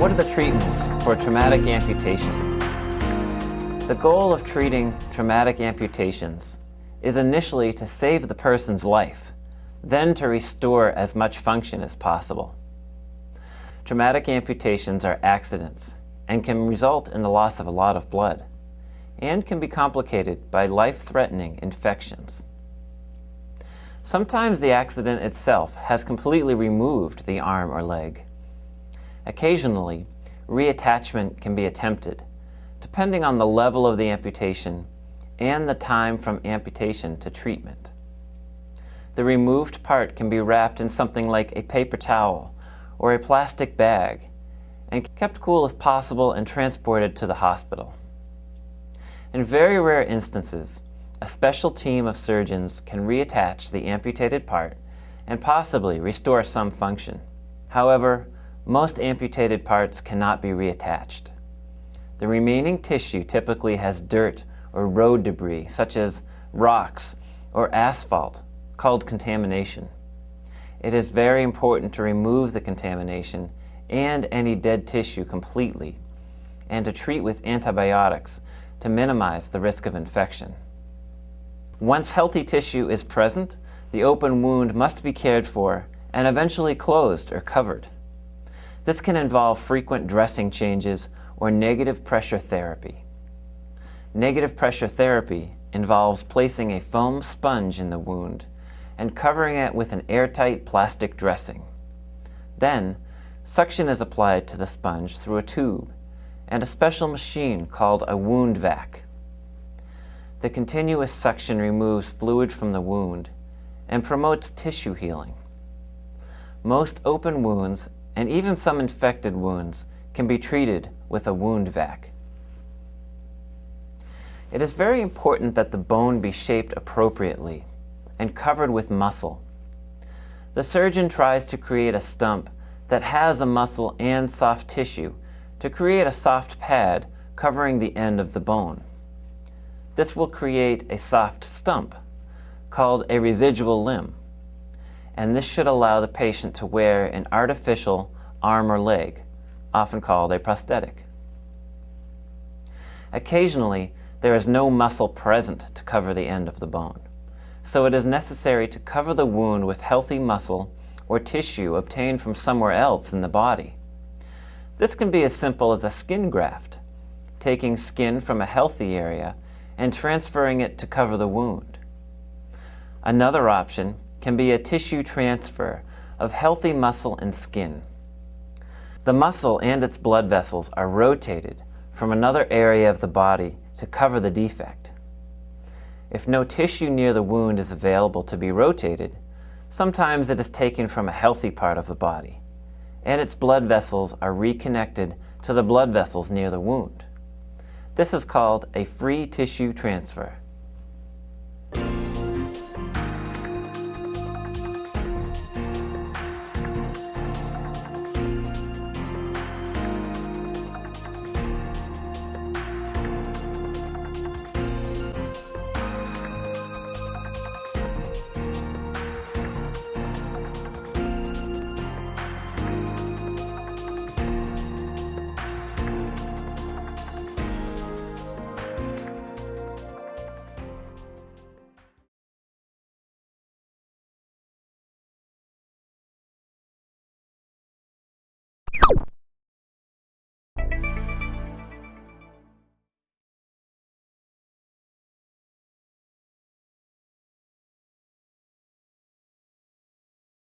What are the treatments for traumatic amputation? The goal of treating traumatic amputations is initially to save the person's life, then to restore as much function as possible. Traumatic amputations are accidents and can result in the loss of a lot of blood, and can be complicated by life-threatening infections. Sometimes the accident itself has completely removed the arm or leg. Occasionally, reattachment can be attempted, depending on the level of the amputation and the time from amputation to treatment. The removed part can be wrapped in something like a paper towel or a plastic bag and kept cool if possible and transported to the hospital. In very rare instances, a special team of surgeons can reattach the amputated part and possibly restore some function. However, most amputated parts cannot be reattached. The remaining tissue typically has dirt or road debris, such as rocks or asphalt, called contamination. It is very important to remove the contamination and any dead tissue completely, and to treat with antibiotics to minimize the risk of infection. Once healthy tissue is present, the open wound must be cared for and eventually closed or covered. This can involve frequent dressing changes or negative pressure therapy. Negative pressure therapy involves placing a foam sponge in the wound and covering it with an airtight plastic dressing. Then, suction is applied to the sponge through a tube and a special machine called a wound vac. The continuous suction removes fluid from the wound and promotes tissue healing. Most open wounds and even some infected wounds can be treated with a wound vac. It is very important that the bone be shaped appropriately and covered with muscle. The surgeon tries to create a stump that has a muscle and soft tissue to create a soft pad covering the end of the bone. This will create a soft stump, called a residual limb, and this should allow the patient to wear an artificial arm or leg, often called a prosthetic. Occasionally, there is no muscle present to cover the end of the bone, so it is necessary to cover the wound with healthy muscle or tissue obtained from somewhere else in the body. This can be as simple as a skin graft, taking skin from a healthy area and transferring it to cover the wound. Another option can be a tissue transfer of healthy muscle and skin. The muscle and its blood vessels are rotated from another area of the body to cover the defect. If no tissue near the wound is available to be rotated, sometimes it is taken from a healthy part of the body, and its blood vessels are reconnected to the blood vessels near the wound. This is called a free tissue transfer.